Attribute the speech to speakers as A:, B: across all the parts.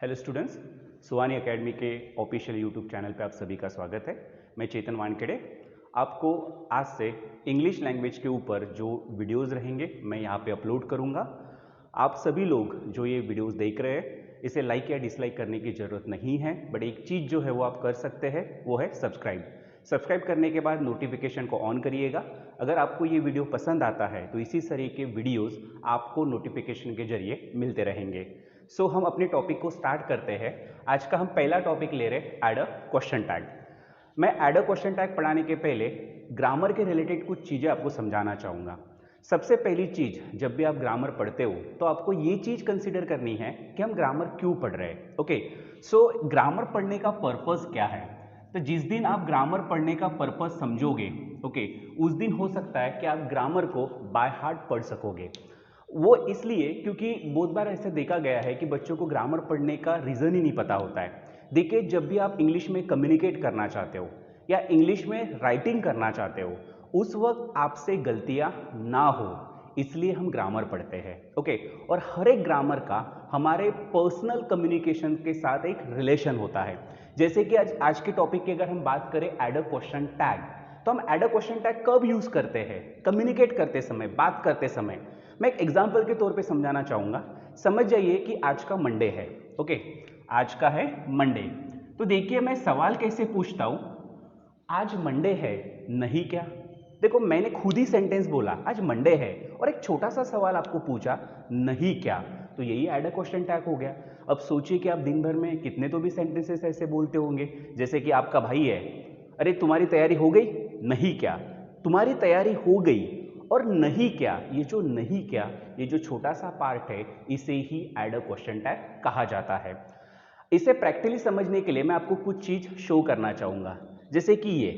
A: Hello students, सुवानी academy के official YouTube channel पे आप सभी का स्वागत है। मैं चेतन वानखेड़े आपको आज से इंग्लिश लैंग्वेज के ऊपर जो वीडियोस रहेंगे मैं यहाँ पे अपलोड करूँगा। आप सभी लोग जो ये वीडियोस देख रहे हैं इसे लाइक या डिसलाइक करने की ज़रूरत नहीं है, बट एक चीज़ जो है वो आप कर सकते हैं, वो है सब्सक्राइब करने के बाद नोटिफिकेशन को ऑन करिएगा। अगर आपको ये वीडियो पसंद आता है तो इसी तरह के वीडियोस आपको नोटिफिकेशन के जरिए मिलते रहेंगे। सो हम अपने टॉपिक को स्टार्ट करते हैं। आज का हम पहला टॉपिक ले रहे हैं ऐड अ क्वेश्चन टैग। मैं ऐड अ क्वेश्चन टैग पढ़ाने के पहले ग्रामर के रिलेटेड कुछ चीज़ें आपको समझाना चाहूँगा। सबसे पहली चीज़, जब भी आप ग्रामर पढ़ते हो तो आपको ये चीज़ कंसिडर करनी है कि हम ग्रामर क्यों पढ़ रहे हैं। ओके, सो ग्रामर पढ़ने का पर्पस क्या है। तो जिस दिन आप ग्रामर पढ़ने का पर्पस समझोगे, ओके, उस दिन हो सकता है कि आप ग्रामर को बाय हार्ट पढ़ सकोगे। वो इसलिए क्योंकि बहुत बार ऐसा देखा गया है कि बच्चों को ग्रामर पढ़ने का रीज़न ही नहीं पता होता है। देखिए, जब भी आप इंग्लिश में कम्युनिकेट करना चाहते हो या इंग्लिश में राइटिंग करना चाहते हो, उस वक्त आपसे गलतियां ना हो, इसलिए हम ग्रामर पढ़ते हैं। ओके, और हर एक ग्रामर का हमारे पर्सनल कम्युनिकेशन के साथ एक रिलेशन होता है। जैसे कि आज के टॉपिक की अगर हम बात करें ऐड अ क्वेश्चन टैग, तो हम ऐड अ क्वेश्चन टैग कब यूज करते हैं? कम्युनिकेट करते समय, बात करते समय। मैं एक एग्जाम्पल के तौर पे समझाना चाहूंगा। समझ जाइए कि आज का मंडे है। ओके, आज का है मंडे। तो देखिए, मैं सवाल कैसे पूछता हूं, आज मंडे है नहीं क्या। देखो, मैंने खुद ही सेंटेंस बोला आज मंडे है और एक छोटा सा सवाल आपको पूछा नहीं क्या, तो यही ऐड अ क्वेश्चन टैग हो गया। अब सोचिए कि आप दिन भर में कितने तो भी सेंटेंसेस ऐसे बोलते होंगे, जैसे कि आपका भाई है, अरे तुम्हारी तैयारी हो गई, नहीं क्या। तुम्हारी तैयारी हो गई और नहीं क्या, ये जो नहीं क्या, ये जो छोटा सा पार्ट है, इसे ही ऐड अ क्वेश्चन टैग कहा जाता है। इसे प्रैक्टिकली समझने के लिए मैं आपको कुछ चीज शो करना चाहूंगा, जैसे कि ये।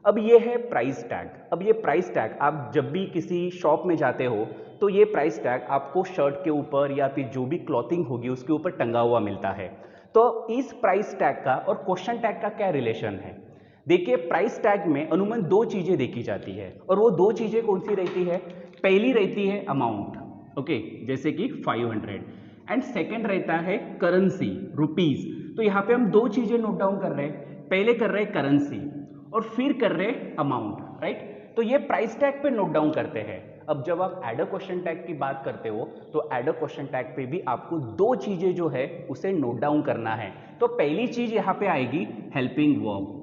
A: अब ये है प्राइस टैग। अब ये प्राइस टैग आप जब भी किसी शॉप में जाते हो तो ये प्राइस टैग आपको शर्ट के ऊपर या फिर जो भी क्लॉथिंग होगी उसके ऊपर टंगा हुआ मिलता है। तो इस प्राइस टैग का और क्वेश्चन टैग का क्या रिलेशन है? देखिए, प्राइस टैग में अमूमन दो चीजें देखी जाती है, और वो दो चीजें कौन सी रहती है? पहली रहती है अमाउंट, ओके, जैसे कि 500, एंड सेकंड रहता है करेंसी, रुपीज। तो यहां पे हम दो चीजें नोट डाउन कर रहे हैं, पहले कर रहे हैं करेंसी और फिर कर रहे हैं अमाउंट, राइट। तो ये प्राइस टैग पे नोट डाउन करते हैं। अब जब आप ऐड अ क्वेश्चन टैग की बात करते हो तो ऐड अ क्वेश्चन टैग पे भी आपको दो चीजें जो है उसे नोट डाउन करना है। तो पहली चीज यहां पे आएगी हेल्पिंग वर्ब,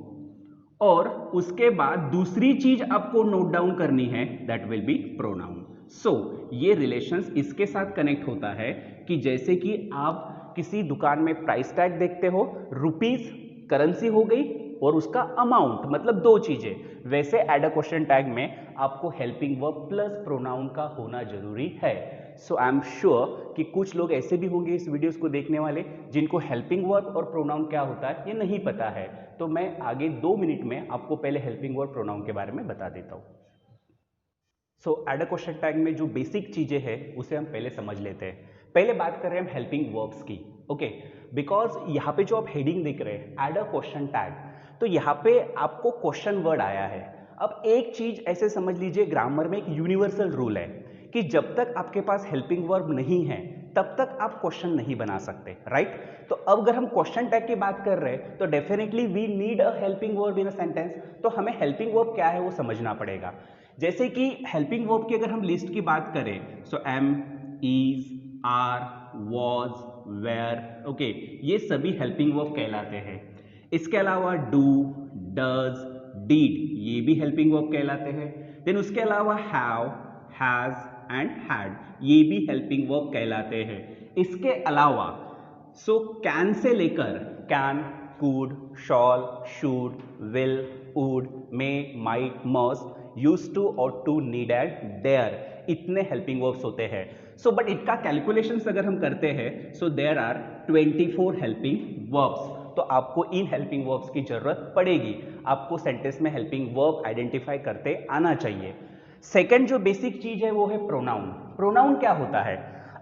A: और उसके बाद दूसरी चीज आपको नोट डाउन करनी है, दैट विल बी प्रोनाउन। सो ये रिलेशंस इसके साथ कनेक्ट होता है कि जैसे कि आप किसी दुकान में प्राइस टैग देखते हो, रुपीस करेंसी हो गई और उसका अमाउंट, मतलब दो चीजें, वैसे ऐड अ क्वेश्चन टैग में आपको हेल्पिंग वर्ब प्लस प्रोनाउन का होना जरूरी है। सो आई एम श्योर कि कुछ लोग ऐसे भी होंगे इस वीडियोस को देखने वाले जिनको हेल्पिंग वर्ब और प्रोनाउन क्या होता है ये नहीं पता है। तो मैं आगे 2 मिनट में आपको पहले हेल्पिंग वर्ब प्रोनाउन के बारे में बता देता हूं। सो ऐड अ क्वेश्चन टैग में जो बेसिक चीजें हैं उसे हम पहले समझ लेते हैं। पहले बात कर रहे हैं हम हेल्पिंग वर्ब्स की। ओके, बिकॉज यहाँ पे जो आप हेडिंग देख रहे हैं ऐड अ क्वेश्चन टैग, तो यहाँ पे आपको क्वेश्चन वर्ड आया है। अब एक चीज ऐसे समझ लीजिए, ग्रामर में एक यूनिवर्सल रूल है कि जब तक आपके पास हेल्पिंग वर्ब नहीं है तब तक आप क्वेश्चन नहीं बना सकते, राइट। तो अब अगर हम क्वेश्चन टैग की बात कर रहे हैं तो definitely we need a helping verb in a sentence. तो हमें हेल्पिंग वर्ब क्या है वो समझना पड़ेगा। जैसे कि हेल्पिंग वर्ब की अगर हम लिस्ट की बात करें, so am, is, are, was, were, okay, ये सभी हेल्पिंग वर्ब कहलाते हैं। इसके अलावा डू, डज, डीड, ये भी हेल्पिंग वर्ब कहलाते हैं। देन उसके अलावा हैव, हैज एंड हैड, ये भी हेल्पिंग वर्ब कहलाते हैं। इसके अलावा सो कैन से लेकर can, could, shall, should, will, would, may, might, must, used to ought to, need and dare, इतने हेल्पिंग वर्ब्स होते हैं। सो बट इनका कैलकुलेशंस अगर हम करते हैं, so there are 24 helping verbs. तो आपको इन हेल्पिंग वर्ब्स की जरूरत पड़ेगी। आपको सेंटेंस में हेल्पिंग वर्ब आइडेंटिफाई करते आना चाहिए। सेकंड जो बेसिक चीज है वो है प्रोनाउन। प्रोनाउन क्या होता है?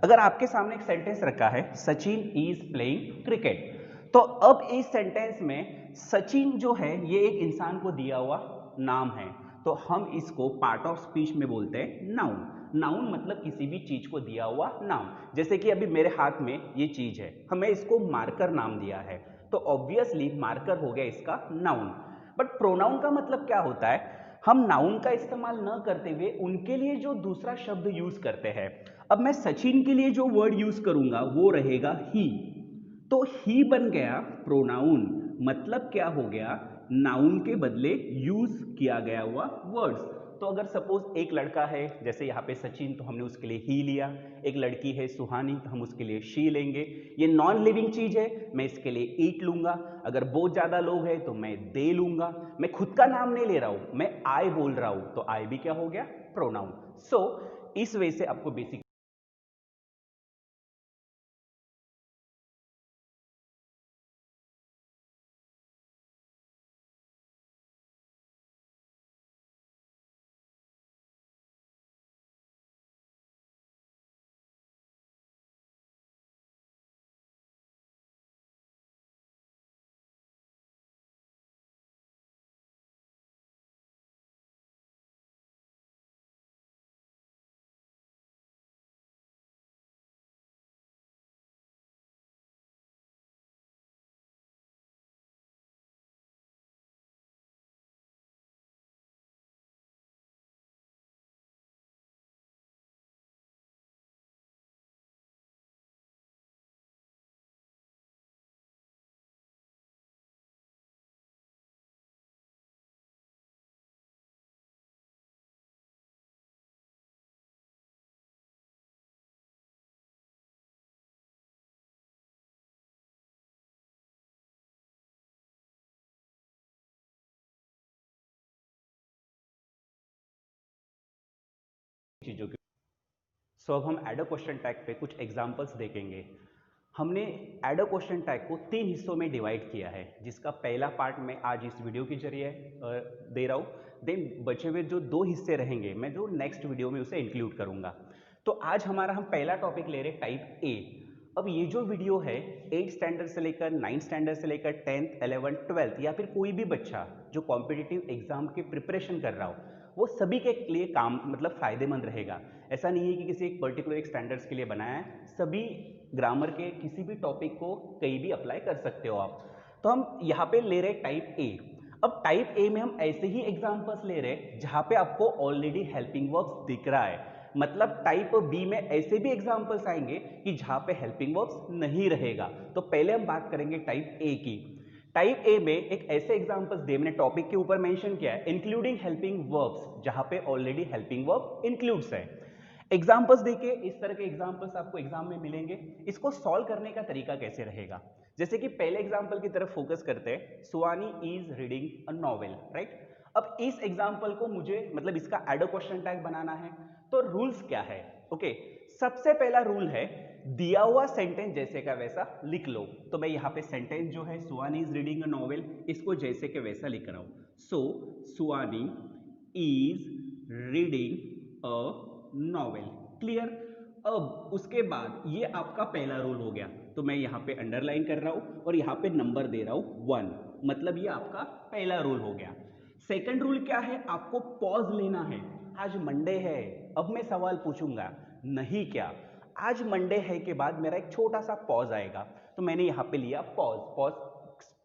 A: अगर आपके सामने एक सेंटेंस रखा है, सचिन इज प्लेइंग क्रिकेट, तो अब इस सेंटेंस में सचिन जो है ये एक इंसान को दिया हुआ नाम है, तो हम इसको पार्ट ऑफ स्पीच में बोलते हैं नाउन। नाउन मतलब किसी भी चीज को दिया हुआ नाम। जैसे कि अभी मेरे हाथ में ये चीज है, हमें इसको मार्कर नाम दिया है, तो ऑब्वियसली मार्कर हो गया इसका नाउन। बट प्रोनाउन का मतलब क्या होता है? हम नाउन का इस्तेमाल न करते हुए उनके लिए जो दूसरा शब्द यूज करते हैं। अब मैं सचिन के लिए जो वर्ड यूज करूंगा वो रहेगा ही, तो ही बन गया प्रोनाउन। मतलब क्या हो गया? नाउन के बदले यूज किया गया हुआ वर्ड्स। तो अगर सपोज एक लड़का है, जैसे यहाँ पे सचिन, तो हमने उसके लिए ही लिया। एक लड़की है सुहानी, तो हम उसके लिए शी लेंगे। ये नॉन लिविंग चीज है, मैं इसके लिए ईट लूंगा। अगर बहुत ज्यादा लोग हैं तो मैं दे लूंगा। मैं खुद का नाम नहीं ले रहा हूं, मैं आई बोल रहा हूं, तो आई भी क्या हो गया? प्रोनाउन। सो इस वे से आपको बेसिक चीजों की। सो अब हम एड अ क्वेश्चन टैग पे कुछ एग्जांपल्स देखेंगे। हमने एड अ क्वेश्चन टैग को 3 हिस्सों में डिवाइड किया है, जिसका पहला पार्ट मैं आज इस वीडियो के जरिए दे रहा हूँ। देन बचे हुए जो 2 हिस्से रहेंगे, मैं जो नेक्स्ट वीडियो में उसे इंक्लूड करूंगा। तो आज हमारा हम पहला टॉपिक ले रहे टाइप ए। अब ये जो वीडियो है 8 स्टैंडर्ड से लेकर 9 स्टैंडर्ड से लेकर 10th 11th 12th या फिर कोई भी बच्चा जो कॉम्पिटिटिव एग्जाम की प्रिपरेशन कर रहा हो, वो सभी के लिए काम मतलब फायदेमंद रहेगा। ऐसा नहीं है कि किसी एक पर्टिकुलर एक स्टैंडर्ड्स के लिए बनाया है, सभी ग्रामर के किसी भी टॉपिक को कहीं भी अप्लाई कर सकते हो आप। तो हम यहाँ पे ले रहे टाइप ए। अब टाइप ए में हम ऐसे ही एग्जांपल्स ले रहे जहां पे आपको ऑलरेडी हेल्पिंग वर्ब्स दिख रहा है। मतलब टाइप बी में ऐसे भी एग्जांपल्स आएंगे कि जहां पे हेल्पिंग वर्ब्स नहीं रहेगा। तो पहले हम बात करेंगे टाइप ए की। टाइप ए में एक ऐसे एग्जांपल्स दे, मैंने टॉपिक के ऊपर मेंशन किया है, इंक्लूडिंग हेल्पिंग वर्ब्स, जहां पे ऑलरेडी हेल्पिंग वर्ब इंक्लूड्स है। एग्जांपल्स देखिए, इस तरह के एग्जांपल्स आपको एग्जाम में मिलेंगे। इसको सॉल्व करने का तरीका कैसे रहेगा? जैसे कि पहले एग्जांपल की तरफ फोकस करते हैं, Suhani is reading a novel, right. अब इस एग्जांपल को मुझे मतलब इसका एड अ क्वेश्चन टैग बनाना है, तो रूल्स क्या है? ओके, सबसे पहला रूल है दिया हुआ सेंटेंस जैसे का वैसा लिख लो। तो मैं यहाँ पे सेंटेंस जो है Suhani is reading a novel, इसको जैसे के वैसा लिख रहा हूं। So Suhani is reading a novel, clear. अब उसके बाद ये आपका पहला रूल हो गया, तो मैं यहाँ पे अंडरलाइन कर रहा हूं और यहाँ पे नंबर दे रहा हूं 1, मतलब ये आपका पहला रूल हो गया। सेकंड रूल क्या है? आपको पॉज लेना है। आज मंडे है, अब मैं सवाल पूछूंगा, नहीं क्या, आज मंडे है के बाद मेरा एक छोटा सा पॉज आएगा, तो मैंने यहाँ पे लिया पॉज। पॉज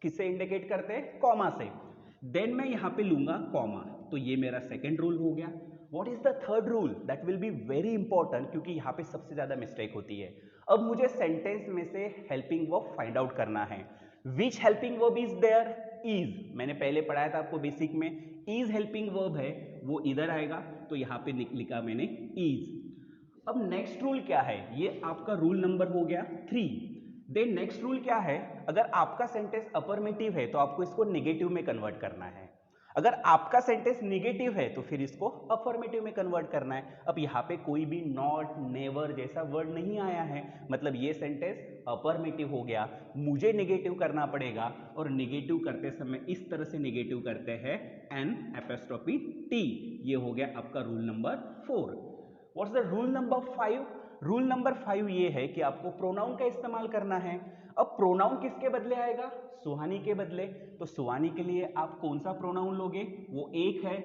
A: किसे इंडिकेट करते हैं? कॉमा से। देन मैं यहाँ पे लूंगा कॉमा, तो ये मेरा सेकंड रूल हो गया। What is the third rule? That will be very important, क्योंकि यहाँ पे सबसे ज्यादा मिस्टेक होती है। अब मुझे सेंटेंस में से हेल्पिंग वर्ब फाइंड आउट करना है। Which helping verb is there? Is. मैंने पहले पढ़ाया था आपको बेसिक में, इज हेल्पिंग वर्ब है, वो इधर आएगा, तो यहाँ पे लिखा मैंने इज। अब नेक्स्ट रूल क्या है? ये आपका रूल नंबर हो गया 3। देन नेक्स्ट रूल क्या है? अगर आपका सेंटेंस अफर्मेटिव है तो आपको इसको नेगेटिव में कन्वर्ट करना है। अगर आपका सेंटेंस नेगेटिव है तो फिर इसको अफर्मेटिव में कन्वर्ट करना है। अब यहाँ पे कोई भी नॉट, नेवर जैसा वर्ड नहीं आया है, मतलब ये सेंटेंस अफर्मेटिव हो गया। मुझे नेगेटिव करना पड़ेगा, और नेगेटिव करते समय इस तरह से नेगेटिव करते हैं, एन एपोस्ट्रोफी टी। ये हो गया आपका rule number 4। What's the rule number 5? Rule number 5 ये है कि आपको प्रोनाउन का इस्तेमाल करना है। अब प्रोनाउन किसके बदले आएगा? सुहानी के बदले। तो सुहानी के लिए आप कौन सा प्रोनाउन लोगे? वो एक है,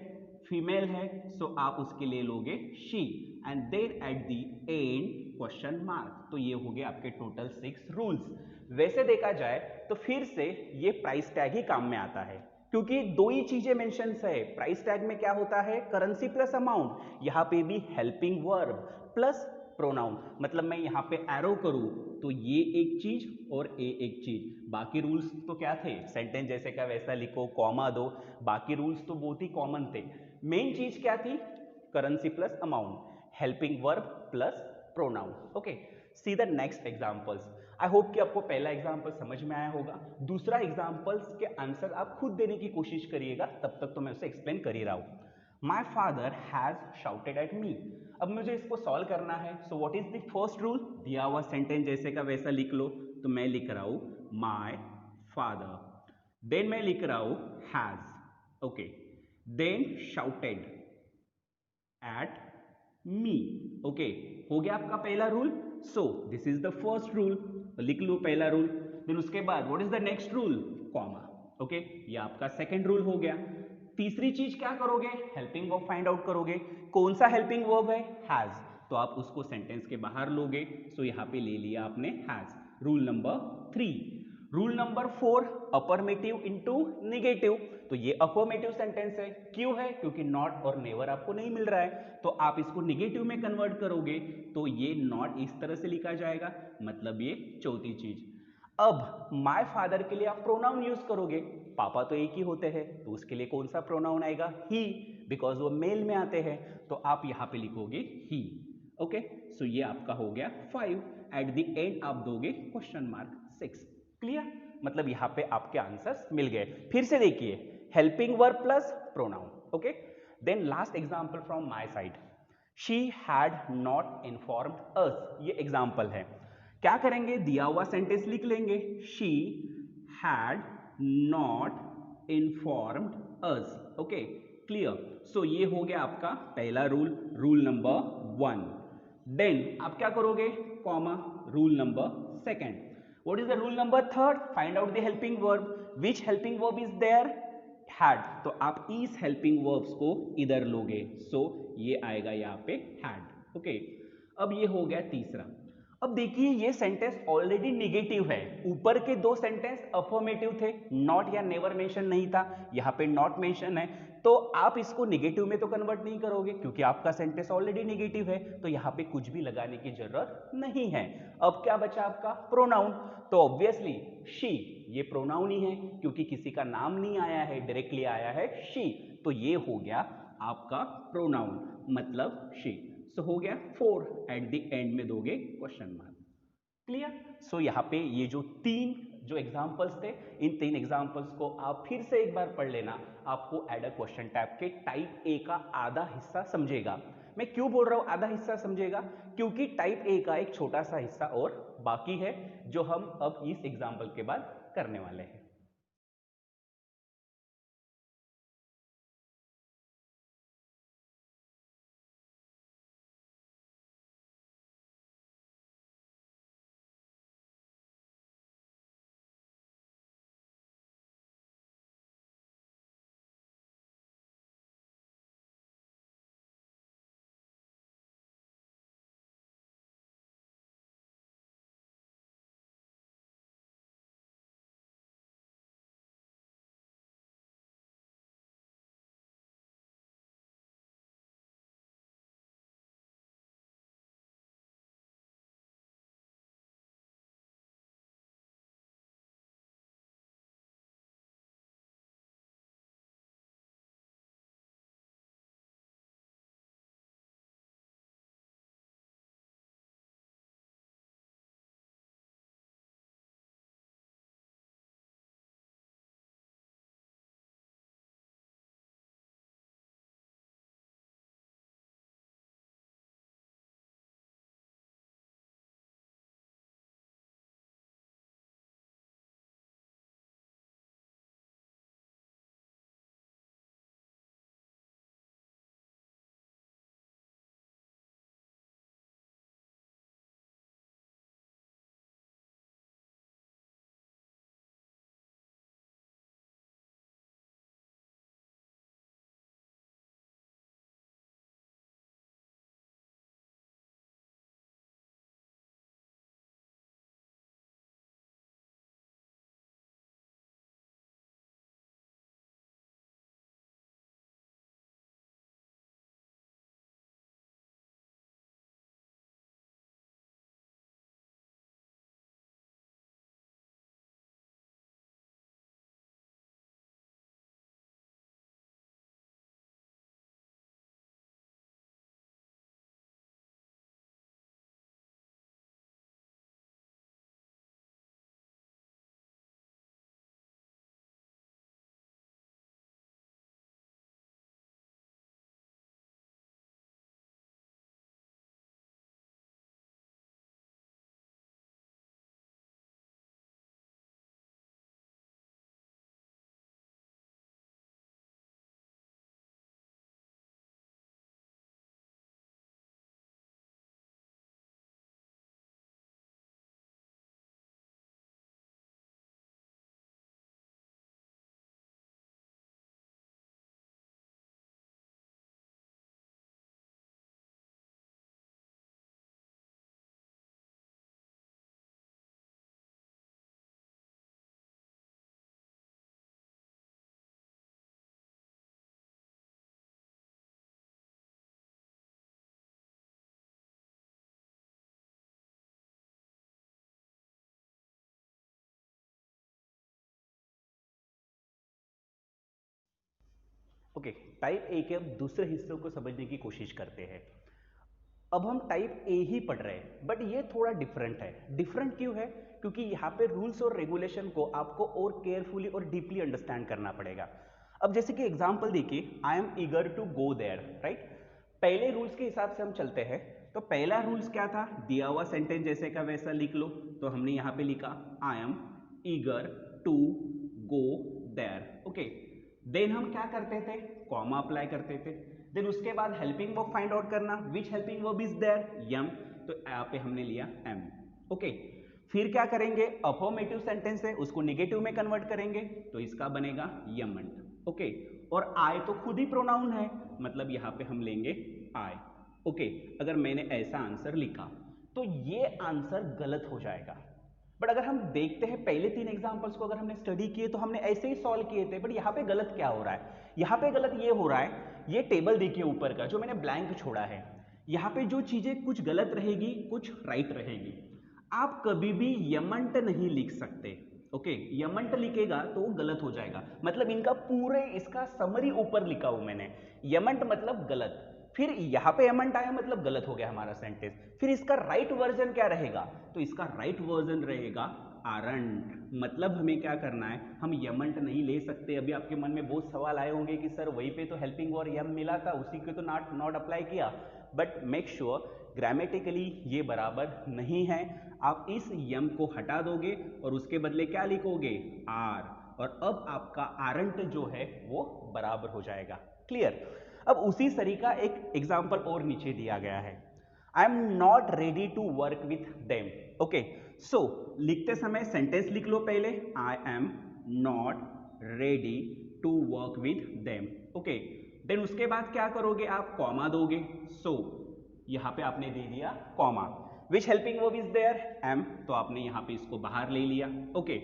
A: फीमेल है सो आप उसके लिए लोगे she, and then at the end question mark. तो ये हो गए आपके टोटल 6 रूल्स। वैसे देखा जाए तो फिर से ये प्राइस टैग ही काम में आता है, क्योंकि दो ही चीजें मेंशन है। प्राइस टैग में क्या होता है, करेंसी प्लस अमाउंट, यहाँ पे भी हेल्पिंग वर्ब प्लस प्रोनाउन। मतलब मैं यहाँ पे एरो करूं तो ये एक चीज और ए एक चीज। बाकी रूल्स तो क्या थे, सेंटेंस जैसे का वैसा लिखो, कॉमा दो, बाकी रूल्स तो बहुत ही कॉमन थे। मेन चीज क्या थी, currency plus amount, helping verb plus pronoun. Okay, see the next examples. I hope कि आपको पहला एग्जांपल समझ में आया होगा। दूसरा एग्जांपल्स के आंसर आप खुद देने की कोशिश करिएगा, तब तक तो मैं उसे एक्सप्लेन कर ही रहा हूं। My father has shouted at मी। अब मुझे इसको सॉल्व करना है। So what is the first rule, दिया हुआ सेंटेंस जैसे का वैसा लिख लो। तो मैं लिख रहा हूं माई फादर, देन मैं लिख रहा हूं has, okay, then shouted at me. Okay, हो गया आपका पहला रूल। So this is the first rule, लिख लो पहला रूल। देन उसके बाद what is the next rule, comma. Okay, ये आपका सेकंड रूल हो गया। तीसरी चीज क्या करोगे, हेल्पिंग वर्ब फाइंड आउट करोगे। कौन सा हेल्पिंग वर्ब है, हैज, तो आप उसको सेंटेंस के बाहर लोगे। सो यहां पे ले लिया आपने has, rule number 3। Rule number 4, affirmative into negative. तो ये अफर्मेटिव सेंटेंस है, क्यों है, क्योंकि नॉट और नेवर आपको नहीं मिल रहा है, तो आप इसको नेगेटिव में कन्वर्ट करोगे तो ये नॉट इस तरह से लिखा जाएगा, मतलब ये चौथी चीज। अब माय फादर के लिए आप प्रोनाउन यूज करोगे, पापा तो एक ही होते हैं, तो उसके लिए कौन सा प्रोनाउन आएगा, ही, बिकॉज वो मेल में आते हैं, तो आप यहां पे लिखोगे ही। ओके, सो ये आपका हो गया 5। एट द एंड आप दोगे क्वेश्चन मार्क 6। क्लियर, मतलब यहां पे आपके आंसर्स मिल गए। फिर से देखिए, helping verb plus pronoun. Okay, then last example from my side, she had not informed us. ये एग्जांपल है। क्या करेंगे, दिया हुआ सेंटेंस लिख लेंगे, she had not informed us. Okay, clear. So ये हो गया आपका पहला रूल, रूल नंबर 1। देन आप क्या करोगे, comma, rule number 2। What is the rule number 3, find out the helping verb. Which helping verb is there, had, तो आप इस हेल्पिंग वर्ब्स को इधर लोगे। सो ये आएगा यहाँ पे हैड। ओके, अब ये हो गया तीसरा। अब देखिए ये सेंटेंस ऑलरेडी निगेटिव है, ऊपर के दो सेंटेंस अफर्मेटिव थे, नॉट या नेवर मेंशन नहीं था, यहाँ पे नॉट मेंशन है, तो आप इसको निगेटिव में तो कन्वर्ट नहीं करोगे क्योंकि आपका सेंटेंस ऑलरेडी निगेटिव है, तो यहाँ पे कुछ भी लगाने की जरूरत नहीं है। अब क्या बचा आपका, प्रोनाउन। तो ऑब्वियसली शी, ये प्रोनाउन ही है क्योंकि किसी का नाम नहीं आया है, डायरेक्टली आया है शी, तो ये हो गया आपका प्रोनाउन, मतलब शी। सो हो गया 4, एट द एंड में दोगे क्वेश्चन मार्क। क्लियर। सो यहाँ पे ये जो एग्जांपल्स थे, इन 3 एग्जांपल्स को आप फिर से एक बार पढ़ लेना, आपको एड अ क्वेश्चन टैब के टाइप ए का आधा हिस्सा समझेगा। मैं क्यों बोल रहा हूं आधा हिस्सा समझेगा, क्योंकि टाइप ए का एक छोटा सा हिस्सा और बाकी है, जो हम अब इस एग्जाम्पल के बाद करने वाले हैं। ओके, टाइप ए के अब दूसरे हिस्सों को समझने की कोशिश करते हैं। अब हम टाइप ए ही पढ़ रहे हैं, बट ये थोड़ा डिफरेंट है। डिफरेंट क्यों है? क्योंकि यहाँ पे रूल्स और रेगुलेशन को आपको और केयरफुली और डीपली अंडरस्टैंड करना पड़ेगा। अब जैसे कि एग्जांपल देखिए, I am eager to go there, right. पहले रूल्स के हिसाब से हम चलते हैं। तो पहला रूल्स क्या था? दिया हुआ सेंटेंस जैसे का वैसा लिख लो। तो हमने यहाँ पे लिखा I am eager to go there, okay. Then हम क्या करते थे? कॉमा अप्लाई करते थे। देन उसके बाद हेल्पिंग वर्ब फाइंड आउट करना, विच हेल्पिंग वर्ब इज देयर? यम। तो यहाँ पे हमने लिया एम, ओके। फिर क्या करेंगे? अफर्मेटिव सेंटेंस है, उसको नेगेटिव में कन्वर्ट करेंगे, तो इसका बनेगा यमंट, ओके। और आई तो खुद ही प्रोनाउन है, मतलब यहाँ पे हम लेंगे आई, ओके। अगर मैंने ऐसा आंसर लिखा तो ये आंसर गलत हो जाएगा। बट अगर हम देखते हैं पहले 3 एग्जांपल्स को, अगर हमने स्टडी किए तो हमने ऐसे ही सॉल्व किए थे। बट यहाँ पे गलत क्या हो रहा है? यहाँ पे गलत ये हो रहा है, ये टेबल देखिए ऊपर का जो मैंने ब्लैंक छोड़ा है, यहाँ पे जो चीजें कुछ गलत रहेगी कुछ राइट रहेगी। आप कभी भी यमंट नहीं लिख सकते, ओके। यमंट लिखेगा तो वो गलत हो जाएगा। मतलब इनका पूरे इसका समरी ऊपर लिखा हूं मैंने, यमंट मतलब गलत। फिर यहाँ पे यमंट आया मतलब गलत हो गया हमारा सेंटेंस। फिर इसका राइट वर्जन क्या रहेगा? तो इसका राइट वर्जन रहेगा आरंट। मतलब हमें क्या करना है? हम यमंट नहीं ले सकते। अभी आपके मन में बहुत सवाल आए होंगे कि सर वहीं पे तो हेल्पिंग और यम मिला था, उसी को तो नॉट अप्लाई किया। बट मेक श्योर ग्रामेटिकली ये बराबर नहीं है। आप इस यम को हटा दोगे और उसके बदले क्या लिखोगे? आर, और अब आपका आरंट जो है वो बराबर हो जाएगा। क्लियर? अब उसी तरीका एक एग्जाम्पल और नीचे दिया गया है, I am not ready to work with them, okay. So लिखते समय सेंटेंस लिख लो पहले, I am not ready to work with them, okay. Then उसके बाद क्या करोगे? आप कॉमा दोगे। सो यहां पे आपने दे दिया comma, which helping verb is there? Am. तो आपने यहां पे इसको बाहर ले लिया, ओके।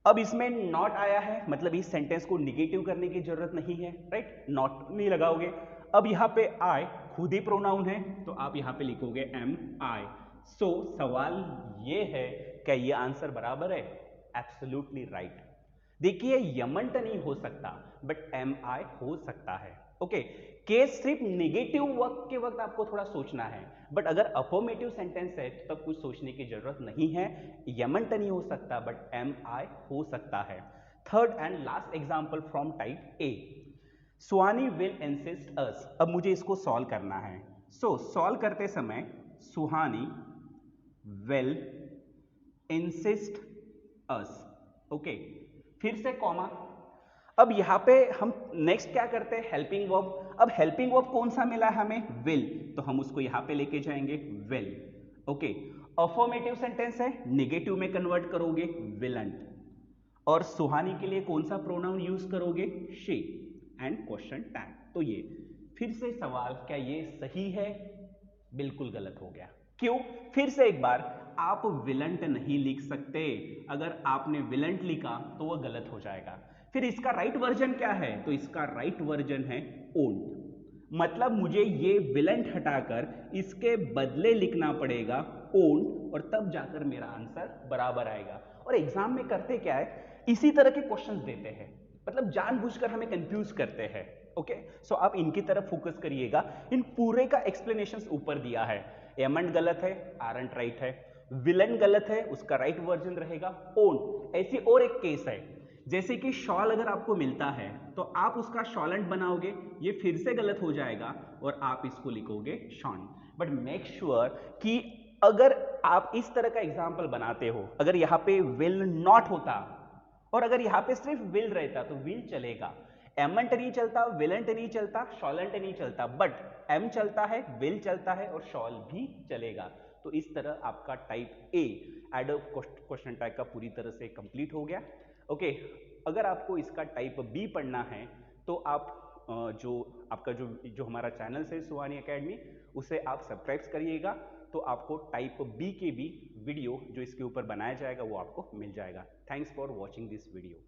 A: अब इसमें नॉट आया है, मतलब इस सेंटेंस को निगेटिव करने की जरूरत नहीं है, राइट। नॉट नहीं लगाओगे। अब यहाँ पे आई खुद ही प्रोनाउन है, तो आप यहाँ पे लिखोगे एम आई। सो सवाल ये है, क्या ये आंसर बराबर है? Absolutely right. देखिए यमंट नहीं हो सकता, बट एम आई हो सकता है, ओके। केस सिर्फ नेगेटिव वक्त के वक्त आपको थोड़ा सोचना है, बट अगर अफर्मेटिव सेंटेंस है तो तब कुछ सोचने की जरूरत नहीं है। यमंट नहीं हो सकता, बट एम आई हो सकता है। Third and last example from type A, Suhani will insist us. अब मुझे इसको सॉल्व करना है। सो सॉल्व करते समय सुहानी विल इंसिस्ट अस, ओके। फिर से कॉमा। अब यहां पे हम नेक्स्ट क्या करते हैं? Helping verb. अब हेल्पिंग वर्ब कौन सा मिला है हमें? विल, तो हम उसको यहां पे लेके जाएंगे विल, ओके। अफर्मेटिव सेंटेंस है, नेगेटिव में कन्वर्ट करोगे विलंट। और सुहानी के लिए कौन सा प्रोनाउन यूज करोगे? She and question tag. तो ये फिर से सवाल, क्या ये सही है? बिल्कुल गलत हो गया। क्यों? फिर से एक बार, आप विलंट नहीं लिख सकते। अगर आपने विलंट लिखा तो वह गलत हो जाएगा। फिर इसका राइट वर्जन क्या है? तो इसका राइट वर्जन है ओन्ट। मतलब मुझे ये विलंट हटाकर इसके बदले लिखना पड़ेगा ओन्ट, और तब जाकर मेरा आंसर बराबर आएगा। और एग्जाम में करते क्या है, इसी तरह के क्वेश्चंस देते हैं, मतलब जानबूझकर हमें कंफ्यूज करते हैं, ओके। सो आप इनकी तरफ फोकस करिएगा। इन पूरे का एक्सप्लेनेशन ऊपर दिया है। एमंट गलत है, आरंट राइट है। विलन गलत है, उसका राइट वर्जन रहेगा ओन। ऐसी और एक केस है, जैसे कि शॉल अगर आपको मिलता है तो आप उसका शॉलेंट बनाओगे, ये फिर से गलत हो जाएगा और आप इसको लिखोगे शॉन। बट मेक श्योर कि अगर आप इस तरह का एग्जाम्पल बनाते हो, अगर यहाँ पे विल नॉट होता और अगर यहाँ पे सिर्फ विल रहता तो विल चलेगा, एमंट नहीं चलता, विलेंट नहीं चलता, शॉलेंट नहीं चलता, बट एम चलता है, विल चलता है और शॉल भी चलेगा। तो इस तरह आपका type A adverb question type का पूरी तरह से कंप्लीट हो गया, ओके। अगर आपको इसका टाइप बी पढ़ना है तो आप जो आपका जो हमारा चैनल है सुहानी एकेडमी, उसे आप सब्सक्राइब करिएगा, तो आपको टाइप बी के भी वीडियो जो इसके ऊपर बनाया जाएगा वो आपको मिल जाएगा। Thanks for watching this video.